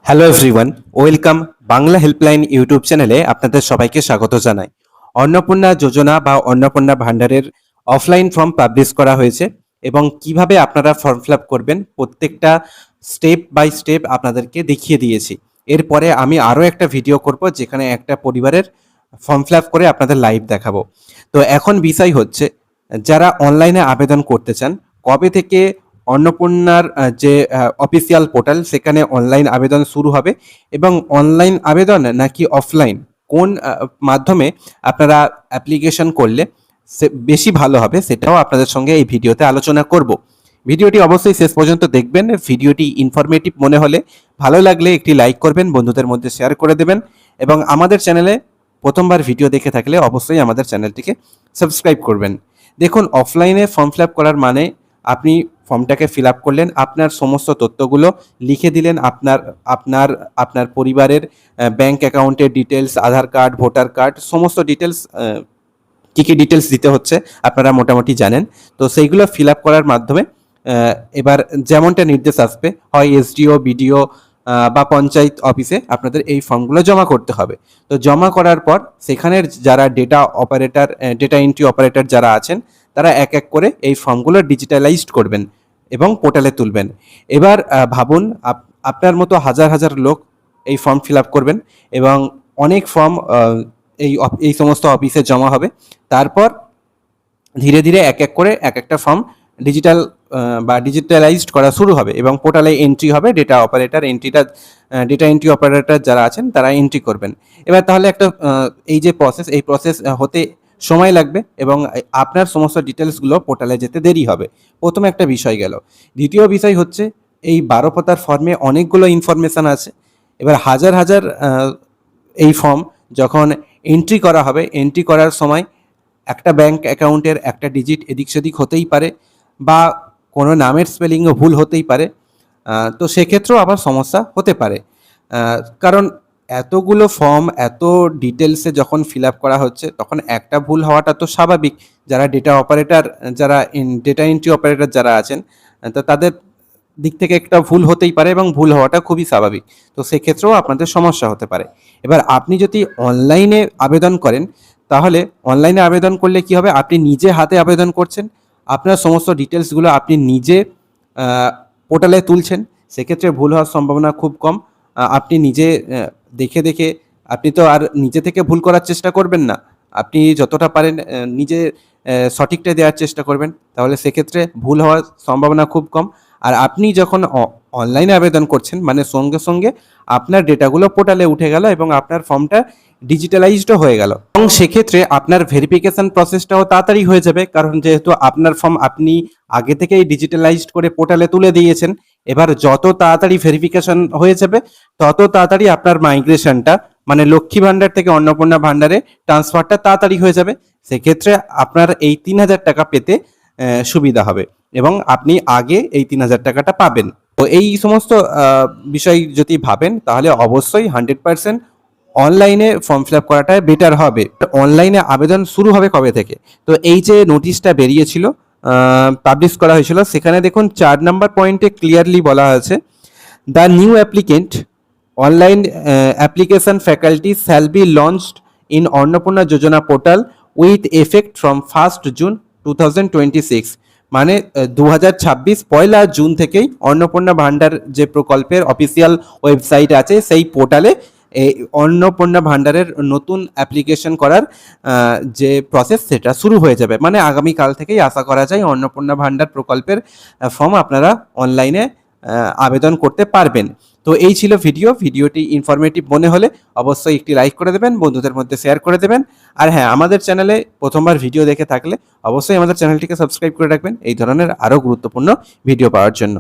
Hello everyone, welcome Bangla helpline YouTube চ্যানেলে আপনাদের সবাইকে স্বাগত জানাই। অন্নপূর্ণা যোজনা বা অন্নপূর্ণা ভান্ডারের অফলাইন ফর্ম পাবলিশ করা হয়েছে এবং কিভাবে আপনারা ফর্ম ফিল আপ করবেন প্রত্যেকটা স্টেপ বাই স্টেপ আপনাদেরকে দেখিয়ে দিয়েছি। এরপরে আমি আরও একটা ভিডিও করব যেখানে একটা পরিবারের ফর্ম ফিল আপ করে আপনাদের লাইভ দেখাবো। তো এখন বিষয় হচ্ছে, যারা অনলাইনে আবেদন করতে চান, কবে থেকে অন্নপূর্ণার যে অফিসিয়াল পোর্টাল সেখানে অনলাইন আবেদন শুরু হবে এবং অনলাইন আবেদন নাকি অফলাইন, কোন মাধ্যমে আপনারা অ্যাপ্লিকেশন করলে বেশি ভালো হবে সেটাও আপনাদের সঙ্গে এই ভিডিওতে আলোচনা করব। ভিডিওটি অবশ্যই শেষ পর্যন্ত দেখবেন। ভিডিওটি ইনফরমেটিভ মনে হলে, ভালো লাগলে একটি লাইক করবেন, বন্ধুদের মধ্যে শেয়ার করে দেবেন এবং আমাদের চ্যানেলে প্রথমবার ভিডিও দেখে থাকলে অবশ্যই আমাদের চ্যানেলটিকে সাবস্ক্রাইব করবেন। দেখুন, অফলাইনে ফর্ম ফিল আপ করার মানে আপনি ফর্মটাকে ফিল আপ করলেন, আপনার সমস্ত তথ্যগুলো লিখে দিলেন, আপনার আপনার আপনার পরিবারের ব্যাংক অ্যাকাউন্টের ডিটেলস, আধার কার্ড, ভোটার কার্ড, সমস্ত ডিটেলস, কী কী ডিটেলস দিতে হচ্ছে আপনারা মোটামুটি জানেন। তো সেইগুলো ফিল আপ করার মাধ্যমে এবার যেমনটা নির্দেশ আসবে, হয় এসডিও, বিডিও বা পঞ্চায়েত অফিসে আপনাদের এই ফর্মগুলো জমা করতে হবে। তো জমা করার পর সেখানের যারা ডেটা এন্ট্রি অপারেটর যারা আছেন, তারা এক এক করে এই ফর্মগুলো ডিজিটালাইজড করবেন এবং পোর্টালে তুলবেন। এবার ভাবুন, আপনার মতো হাজার হাজার লোক এই ফর্ম ফিল আপ করবেন এবং অনেক ফর্ম এই সমস্ত অফিসে জমা হবে। তারপর ধীরে ধীরে এক এক করে এক একটা ফর্ম ডিজিটালাইজড করা শুরু হবে এবং পোর্টালে এন্ট্রি হবে। ডেটা এন্ট্রি অপারেটর যারা আছেন তারা এন্ট্রি করবেন। এবার তাহলে এই প্রসেস হতে সময় লাগবে এবং আপনার সমস্ত ডিটেলসগুলো পোর্টালে যেতে দেরি হবে। প্রথম একটা বিষয় গেল। দ্বিতীয় বিষয় হচ্ছে, এই 12 পাতার ফর্মে অনেকগুলো ইনফরমেশান আছে। এবার হাজার হাজার এই ফর্ম যখন এন্ট্রি করা হবে, এন্ট্রি করার সময় একটা ব্যাংক অ্যাকাউন্টের একটা ডিজিট এদিক সেদিক হতেই পারে বা কোনো নামের স্পেলিংও ভুল হতেই পারে। তো সেক্ষেত্রেও আবার সমস্যা হতে পারে, কারণ এতগুলো ফর্ম এত ডিটেলসে যখন ফিল আপ করা হচ্ছে তখন একটা ভুল হওয়াটা তো স্বাভাবিক। যারা ডেটা এন্ট্রি অপারেটর যারা আছেন, তো তাদের দিক থেকে একটা ভুল হতেই পারে এবং ভুল হওয়াটা খুবই স্বাভাবিক। তো সেক্ষেত্রেও আপনাদের সমস্যা হতে পারে। এবার আপনি যদি অনলাইনে আবেদন করেন, তাহলে অনলাইনে আবেদন করলে কি হবে, আপনি নিজে হাতে আবেদন করছেন, আপনার সমস্ত ডিটেলসগুলো আপনি নিজে পোর্টালে তুলছেন, সেক্ষেত্রে ভুল হওয়ার সম্ভাবনা খুব কম। আপনি নিজে দেখে দেখে, আপনি তো আর নিজে থেকে ভুল করার চেষ্টা করবেন না, আপনি যতটা পারেন নিজে সঠিকটা দেওয়ার চেষ্টা করবেন, তাহলে সেক্ষেত্রে ভুল হওয়ার সম্ভাবনা খুব কম। আর আপনি যখন অনলাইনে আবেদন করছেন, মানে সঙ্গে সঙ্গে আপনার ডেটাগুলো পোর্টালে উঠে গেল এবং আপনার ফর্মটা ডিজিটালাইজডও হয়ে গেল এবং সেক্ষেত্রে আপনার ভেরিফিকেশন প্রসেসটাও তাড়াতাড়ি হয়ে যাবে, কারণ যেহেতু আপনার ফর্ম আপনি আগে থেকেই ডিজিটালাইজড করে পোর্টালে তুলে দিয়েছেন। এবার যত তাড়াতাড়ি ভেরিফিকেশন হয়ে যাবে, তত তাড়াতাড়ি আপনার মাইগ্রেশনটা, মানে লক্ষ্মী ভাণ্ডার থেকে অন্নপূর্ণা ভাণ্ডারে ট্রান্সফারটা তাড়াতাড়ি হয়ে যাবে। সেক্ষেত্রে আপনার এই 3,000 টাকা পেতে সুবিধা হবে এবং আপনি আগে এই 3,000 টাকাটা পাবেন। তো এই সমস্ত বিষয় যদি ভাবেন, তাহলে অবশ্যই 100% অনলাইনে ফর্ম ফিল আপ করাটাই বেটার হবে। অনলাইনে আবেদন শুরু হবে কবে থেকে? তো এই যে নোটিশটা বেরিয়েছিল, পাবলিশ করা হয়েছিল, সেখানে দেখুন 4 নম্বর পয়েন্টে ক্লিয়ারলি বলা আছে, the new applicant online application faculty shall be launched in Annapurna Yojana portal with effect from 1 June 2026। মানে 2026 পয়লা জুন থেকেই অন্নপূর্ণা ভাণ্ডার যে প্রকল্পের অফিসিয়াল ওয়েবসাইট আছে, সেই পোর্টালে এই অন্নপূর্ণা ভাণ্ডারের নতুন অ্যাপ্লিকেশন করার যে প্রসেস, সেটা শুরু হয়ে যাবে। মানে আগামীকাল থেকেই আশা করা যায় অন্নপূর্ণা ভাণ্ডার প্রকল্পের ফর্ম আপনারা অনলাইনে আবেদন করতে পারবেন। তো এই ছিল ভিডিওটি ইনফরমেটিভ মনে হলে অবশ্যই একটি লাইক করে দেবেন, বন্ধুদের মধ্যে শেয়ার করে দেবেন। আর হ্যাঁ, আমাদের চ্যানেলে প্রথমবার ভিডিও দেখে থাকলে অবশ্যই আমাদের চ্যানেলটিকে সাবস্ক্রাইব করে রাখবেন এই ধরনের আরও গুরুত্বপূর্ণ ভিডিও পাওয়ার জন্য।